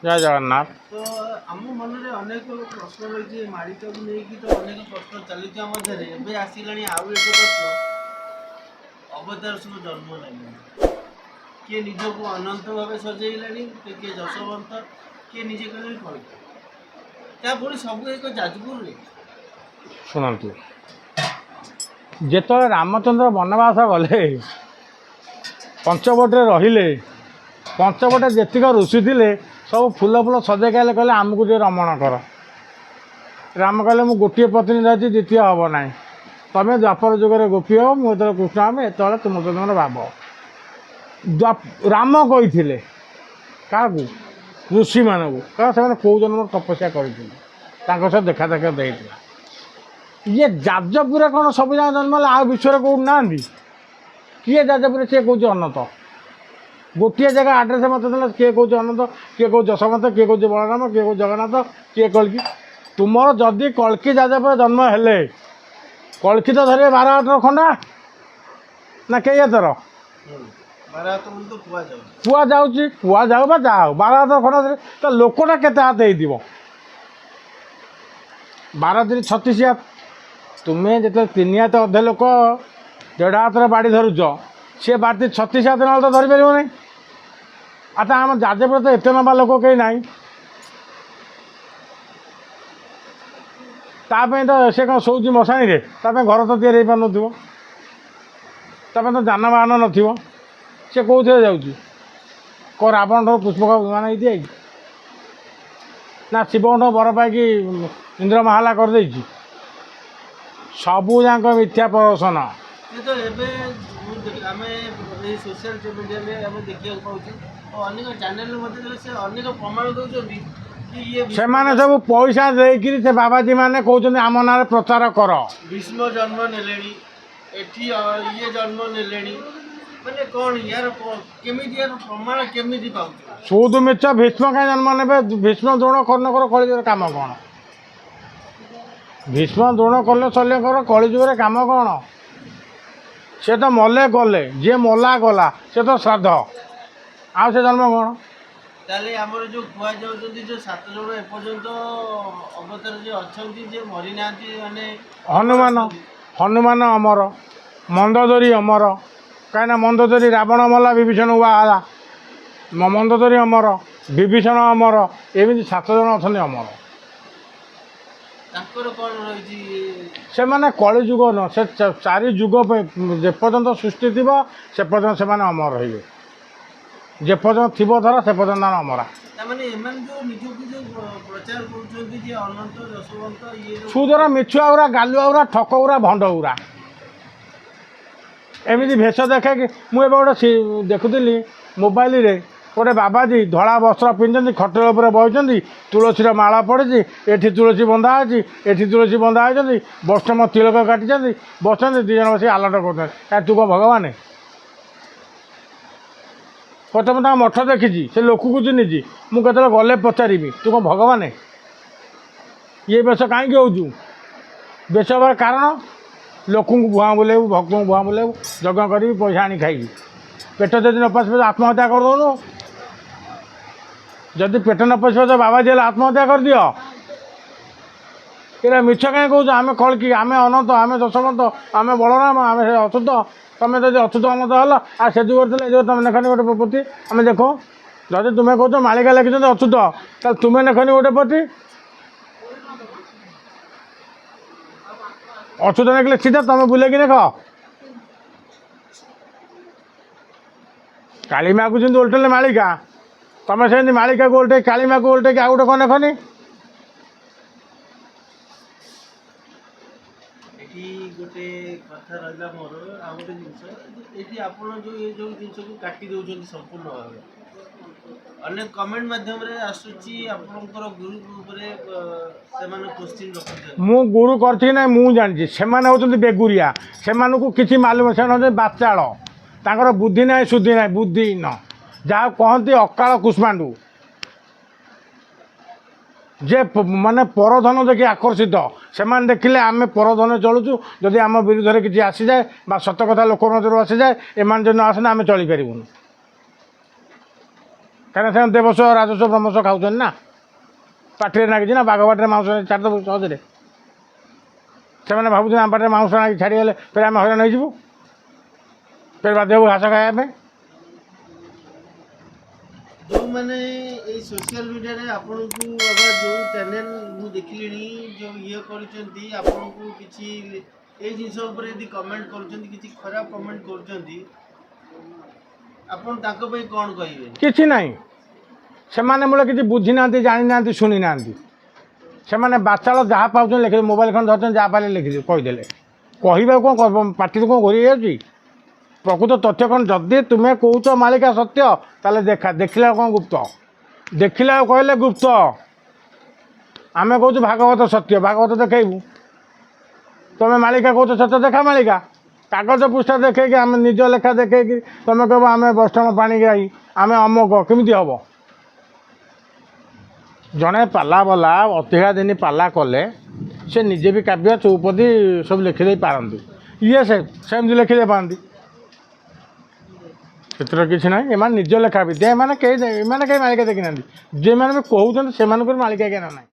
जय जगन्नाथ। तो आम मन में अनेक प्रश्न रही माड़ीटा को लेकिन तो अनेक प्रश्न चली आसला आउ एक प्रश्न अवतार सब जन्म लगे किए निज को अनंत भाव सजेला किए जशवंत किए निजे कले क्या पुणी सब एक जाजपुर शुणु जिते रामचंद्र वनवास गले पंचवटे रहिले पंचवटे जेतिक ऋषि थे सब फूल फूल सजे कहले कहले आमको टे रमण कर राम कहले मु गोटे पत्नी रही द्वितीय हम ना तुम्हें द्वापर जुगे गोपी हो मुझे कृष्ण हम एत तुम तुम भाव राम कही क्या ऋषि मानक कह कौ जन्म तपस्या कर देखा देखा देता ये जाजपुर कौन सब जन्म आ विश्व कौट ना किए जाजपुर सी कौच अनंत गोटे जगह आड्रेस मत देला किए कौच अनंत किए कौ जशवंत किए कौच बलराम किए कौ जगन्नाथ किए कल्कि तुमर जदि कल्कि जाजपुर जन्म हेले कल्कि तो धरे 12-18 खंडा ना कई एतर पुआ जाऊँगी पुआ जाऊ बा जाओ 12-18 खंडा तो लोकटा केते हाथ हो 12-36 हाथ तुम्हें जो 3 हाथ अधे लोक 1.5 हाथ बाड़ी धरुच सी 12-36 हाथ ना तो धरी पार नहीं आता आम जाजपुर तो एत नवा लोक कहीं ना ताप तो सी कौन शोची मशाणी रे घर तो तैयारी पार तो जानवाहन न सी कौन जाऊँगी कौ रावण पुष्पक विमान दिया ना शिव बर पाई इंद्र महाला कर सबू जाक मिथ्या प्रदर्शन तो सोशल मीडिया में देखा पाऊँ अनेक चैनल अनेक प्रमाण दौरान से माने सब पैसा देकर से बाबाजी मैंने कहते आम ना प्रचार कर भीष्म जन्म ने ये जन्म ने मैंने कौन यार केमी यार प्रमाण केमी पाऊँ सूद मिछ भीष्म कहीं जन्म ने भीष्म द्रोण कर्णकर कलिजुगर काम कौन भीष्म द्रोण कले शल्यकर कलिजुगर काम कौन से तो मले गले जी मला गला से तो श्राद्ध आ से जन्म कौन ताले हमर जो खुआ जाउ जो 7 जण एपर्यंत अवतार जो अछंती जे मरि नांती माने हनुमान हनुमान अमर मंदोदरी अमर कहीं मंदोदरी रावण मला विभीषण हुआ मंदोदरी अमर विभीषण अमर एमती 7 जण अच्छा अमर से माने कली जुग न से 4 जुग जेपर्यंत सृष्टि थी से पर्यंत से माने अमर रही जेपर्यंत थी धरा से पर्यंत अमरा सुदरा मिछुआ गुरा गालुआ गुरा ठक गुरा भंड गुरा एमती भेष देखे कि मुझे गोटे देखुली मोबाइल रे गोटे बाबाजी धला वस्त्र पिंधि खटर उपर बही तुलसी माला पड़ी एठी तुलसी बंधा अच्छी एठी तुलसी बंधा होती वैष्णव तिलक काटी बस 2 जन बस आलट कर तू कौन भगवान प्रथम तो मठ देखी से लोक को चिन्ह मुझे गले पचारि तू कौन भगवान ये बेश कहीं हो बेश हबार कारण लोक भुआ बुलेबू भक्त को भुआ बुलेबू यज्ञ करी पैसा आनी खाई पेट जब न पशे आत्महत्या कर दौन जदि पेट न पशे तो बाबाजी आत्महत्या कर दियो ये मिछ कहीं कौच आम कल्कि आम अनंत आम जशवंत आम बलराम आम अच्युत तुम जब अच्युत अनंत हल आ से जुगे जो तुम लेखनी गोटे पति आम देख जदि तुम्हें कौच मालिका लिखिं अच्युत तो तुम्हें लेखनी गोटे पति अच्युत लिखले सीधा तुम बुलेक देख कालीमा को जमी उल्टेले मालिका तुम से मालिका को उल्टे कालीमा को उल्टे आउ गोटे कौन लेखनी गोटे कथा रहा मोर आ गोटे जिन आप जो ये जो जिन को काटी दौरान संपूर्ण भाव अनेक कमेंट मध्यम आसूची आपणकर गुरु क्वेश्चन रखते मु गुरु करती ना मुझे जानी से हूँ बेगुरिया से किसी मालूम से बाचाल तांकर बुद्धि ना शुद्धि ना बुद्धिहीन जहाँ कहती अकाल कुष्मांडू जे माने परधन देखिए आकर्षित से देखिले आम परधन चलुचु जदि आम विरुद्ध में किसी आसी जाए बा सत कथा लोक नजर आसी जाए एम जो न आसने आम चली पारूँ କାହିଁକିନା ସେମାନେ ଦେବସ୍ୱ ରାଜସ୍ୱ ବ୍ରହ୍ମସ୍ୱ ଖାଉଛନ୍ତି ନା, ପାଟିରେ ନାଗିଛି ନା, ବାଘ ପାଟିରେ ମାଉଁସ ଛାଡ଼ିଦେବୁ ସହଜରେ। ସେମାନେ ଭାବୁଛନ୍ତି ଆମ ପାଟିରେ ମାଉଁସ ନାଗି ଛାଡ଼ିଗଲେ ଫେରେ ଆମେ ହଇରାଣ ହେଇଯିବୁ, ଫେରେ ବାଧ୍ୟ ହେବୁ ଘାସ ଖାଇବା ପାଇଁ। ଯେଉଁମାନେ ଏଇ ସୋସିଆଲ ମିଡ଼ିଆରେ ଆପଣଙ୍କୁ ଅବା ଯେଉଁ ଚ୍ୟାନେଲ ମୁଁ ଦେଖିଲିଣି ଯେଉଁ ଇଏ କରୁଛନ୍ତି ଆପଣଙ୍କୁ କିଛି ଏଇ ଜିନିଷ ଉପରେ ଯଦି କମେଣ୍ଟ କରୁଛନ୍ତି, କିଛି ଖରାପ କମେଣ୍ଟ କରୁଛନ୍ତି, ଆପଣ ତାଙ୍କ ପାଇଁ କ'ଣ କହିବେ? କିଛି ନାହିଁ, ସେମାନେ ମୂଳେ କିଛି ବୁଝି ନାହାନ୍ତି, ଜାଣିନାହାନ୍ତି, ଶୁଣି ନାହାନ୍ତି। ସେମାନେ ବାଚାଳ ଯାହା ପାଉଛନ୍ତି ଲେଖିଦେବେ, ମୋବାଇଲ ଖଣ୍ଡ ଧରୁଛନ୍ତି, ଯାହା ପାଇଲେ ଲେଖିଦେବେ, କହିଦେଲେ। କହିବାକୁ କ'ଣ ପାଟିରୁ କ'ଣ ଘୋରି ଯାଉଛି? ପ୍ରକୃତ ତଥ୍ୟ କ'ଣ? ଯଦି ତୁମେ କହୁଛ ମାଳିକା ସତ୍ୟ, ତାହେଲେ ଦେଖିଲା କ'ଣ ଗୁପ୍ତ? ଦେଖିଲା କହିଲେ ଗୁପ୍ତ। ଆମେ କହୁଛୁ ଭାଗବତ ସତ୍ୟ, ଭାଗବତ ଦେଖେଇବୁ। ତୁମେ ମାଳିକା କହୁଛ ସତ୍ୟ, ଦେଖା ମାଳିକା କାଗଜ ପୃଷ୍ଠା ଦେଖେଇକି, ଆମେ ନିଜ ଲେଖା ଦେଖେଇକି ତୁମେ କହିବ ଆମେ ବୈଷ୍ଣବ ପାଣି ଗାଈ, ଆମେ ଅମକ, କେମିତି ହେବ? ଜଣେ ପାଲାବାଲା ଅଧିକା ଦିନ ପାଲା କଲେ ସେ ନିଜେ ବି କାବ୍ୟ ଚୌପଦୀ ସବୁ ଲେଖିଦେଇ ପାରନ୍ତି, ଇଏ ସେମିତି ଲେଖିଦେଇ ପାରନ୍ତି, ସେଥିରେ କିଛି ନାହିଁ। ଏମାନେ ନିଜ ଲେଖା ବିଦ୍ୟା, ଏମାନେ କେହି ମାଳିକା ଦେଖିନାହାନ୍ତି। ଯେଉଁମାନେ ବି କହୁଛନ୍ତି ସେମାନଙ୍କର ମାଳିକା ଜ୍ଞାନ ନାହିଁ।